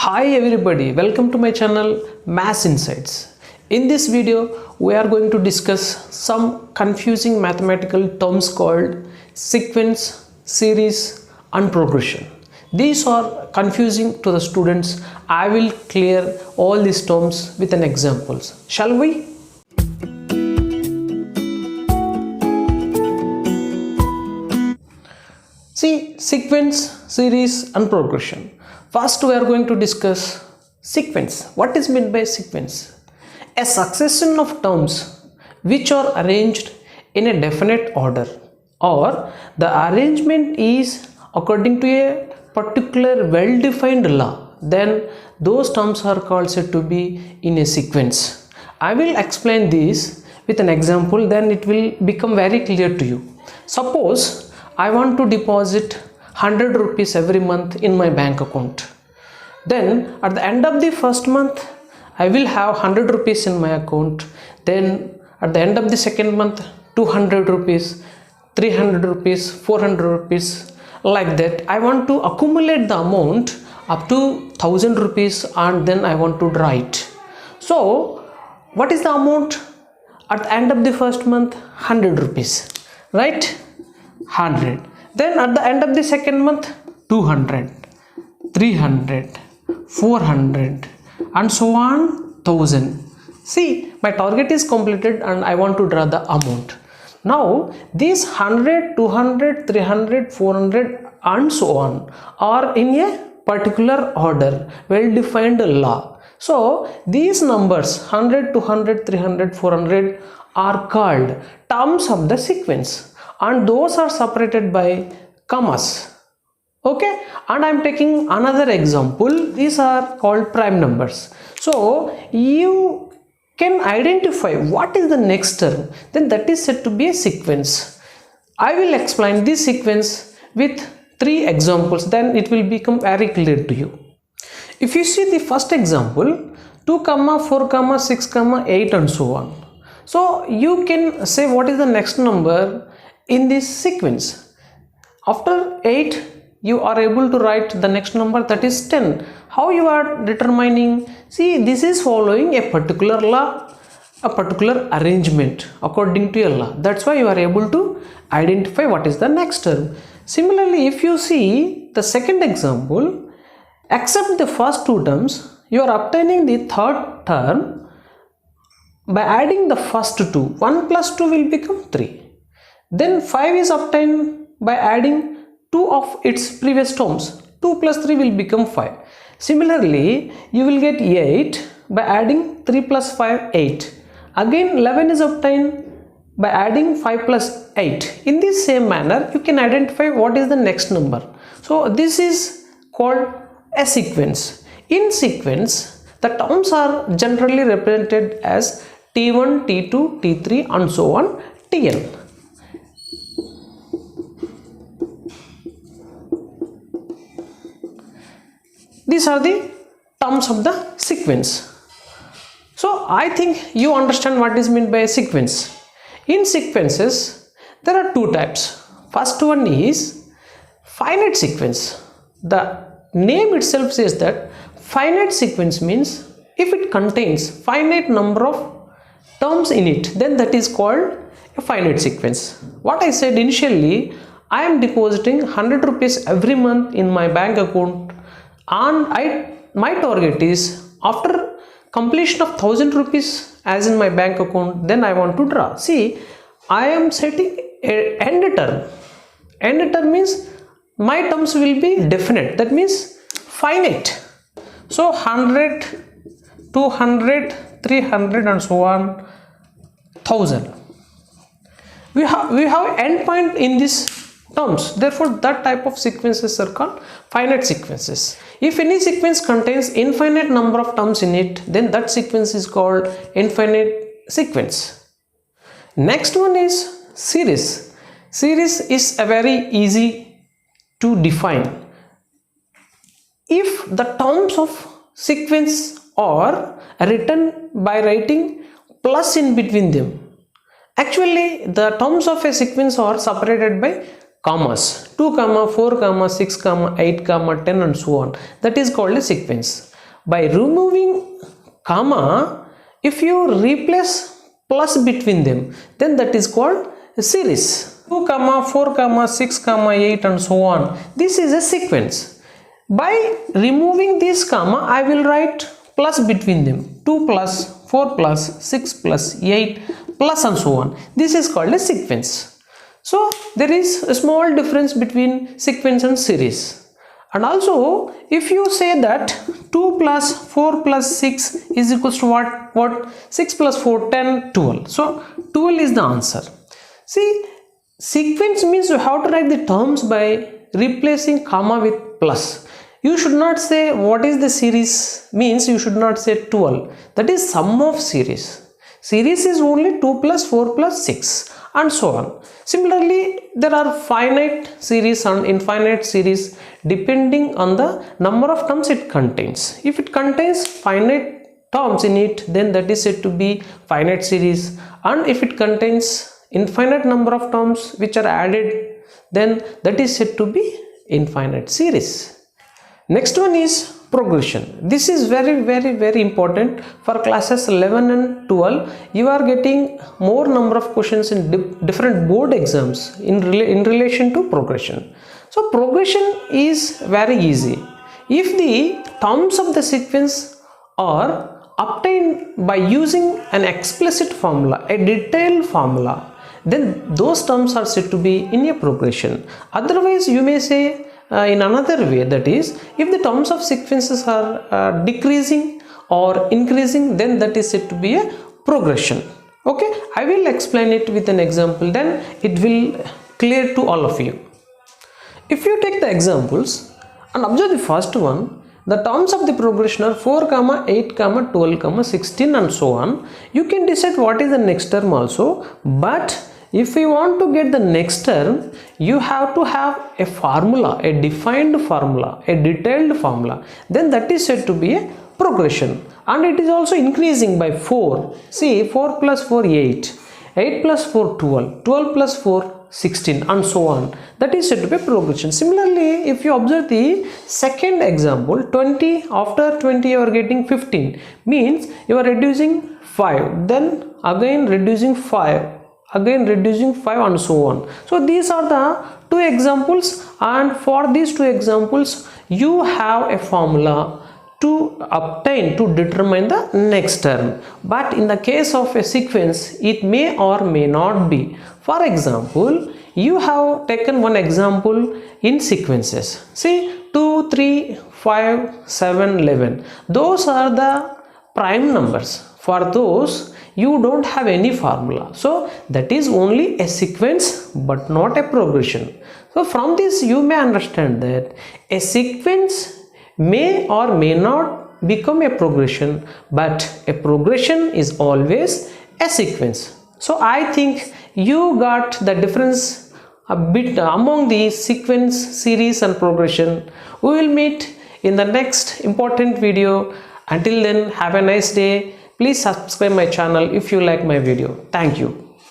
Hi everybody, welcome to my channel Maths Insights. In this video, we are going to discuss some confusing mathematical terms called sequence, series and progression. These are confusing to the students. I will clear all these terms with an examples. Shall we? See, sequence, series and progression. First we are going to discuss sequence. What is meant by sequence? A succession of terms which are arranged in a definite order, or the arrangement is according to a particular well-defined law, then those terms are called said to be in a sequence. I will explain this with an example, then it will become very clear to you. Suppose I want to deposit 100 rupees every month in my bank account. Then at the end of the first month, I will have 100 rupees in my account. Then at the end of the second month, 200 rupees, 300 rupees, 400 rupees, like that. I want to accumulate the amount up to 1000 rupees and then I want to draw it. So what is the amount? At the end of the first month, 100 rupees, right? 100. Then at the end of the second month, 200, 300, 400 and so on, 1000. See, my target is completed and I want to draw the amount. Now these 100, 200, 300, 400 and so on are in a particular order, well defined law. So these numbers 100, 200, 300, 400 are called terms of the sequence, and those are separated by commas. Okay, and I am taking another example. These are called prime numbers. So you can identify what is the next term, then that is said to be a sequence. I will explain this sequence with 3 examples, then it will become very clear to you. If you see the first example, 2, 4, 6, 8 and so on. So you can say what is the next number in this sequence. After 8, you are able to write the next number, that is 10. How you are determining? See, this is following a particular law, a particular arrangement according to a law. That's why you are able to identify what is the next term. Similarly, if you see the second example, except the first 2 terms, you are obtaining the third term by adding the first 2. 1 plus 2 will become 3. Then 5 is obtained by adding 2 of its previous terms. 2 plus 3 will become 5. Similarly, you will get 8 by adding 3 plus 5, 8. Again 11 is obtained by adding 5 plus 8. In this same manner, you can identify what is the next number. So this is called a sequence. In sequence, the terms are generally represented as T1, T2, T3 and so on, Tn. These are the terms of the sequence. So I think you understand what is meant by a sequence. In sequences, there are 2 types. First one is finite sequence. The name itself says that finite sequence means if it contains finite number of terms in it, then that is called a finite sequence. What I said initially, I am depositing 100 rupees every month in my bank account, and my target is after completion of 1000 rupees as in my bank account, then I want to draw. See, I am setting a end term. End term means my terms will be definite, that means finite. So 100, 200, 300 and so on, 1000. We have end point in this terms, therefore that type of sequences are called finite sequences. If any sequence contains infinite number of terms in it, then that sequence is called infinite sequence. Next one is series. Series is a very easy to define. If the terms of sequence are written by writing plus in between them, actually the terms of a sequence are separated by commas. 2, 4, 6, 8, 10 and so on. That is called a sequence. by removing comma, if you replace plus between them, then that is called a series. 2 comma 4 comma 6 comma 8 and so on. This is a sequence. By removing this comma, I will write plus between them, 2 plus 4 plus 6 plus 8 plus and so on. This is called a sequence. So there is a small difference between sequence and series. And also, if you say that 2 plus 4 plus 6 is equals to what? 6 plus 4, 10, 12. So 12 is the answer. See, sequence means you have to write the terms by replacing comma with plus. You should not say what is the series, means you should not say 12. That is sum of series. Series is only 2 plus 4 plus 6 and so on. Similarly, there are finite series and infinite series depending on the number of terms it contains. If it contains finite terms in it, then that is said to be finite series, and if it contains infinite number of terms which are added, then that is said to be infinite series. Next one is progression. This is very important for classes 11 and 12. You are getting more number of questions in different board exams in relation to progression. So progression is very easy. If the terms of the sequence are obtained by using an explicit formula, a detailed formula, then those terms are said to be in a progression. Otherwise, you may say in another way, that is, if the terms of sequences are decreasing or increasing, then that is said to be a progression. Okay, I will explain it with an example, then it will clear to all of you. If you take the examples and observe the first one, the terms of the progression are 4 comma 8 comma 12 comma 16 and so on. You can decide what is the next term also, but if you want to get the next term, you have to have a formula, a defined formula, a detailed formula. Then that is said to be a progression, and it is also increasing by 4. See, 4 plus 4 8, 8 plus 4 12, 12 plus 4 16 and so on. That is said to be a progression. Similarly, if you observe the second example, 20, after 20 you are getting 15, means you are reducing 5, then again reducing 5, again reducing 5 and so on. So these are the two examples, and for these two examples you have a formula to obtain, to determine the next term. But in the case of a sequence, it may or may not be. For example, you have taken one example in sequences. See, 2, 3, 5, 7, 11. Those are the prime numbers. For those, you don't have any formula. So that is only a sequence but not a progression. So from this you may understand that a sequence may or may not become a progression, but a progression is always a sequence. So I think you got the difference a bit among the sequence, series and progression. We will meet in the next important video. Until then, have a nice day. Please subscribe my channel if you like my video. Thank you.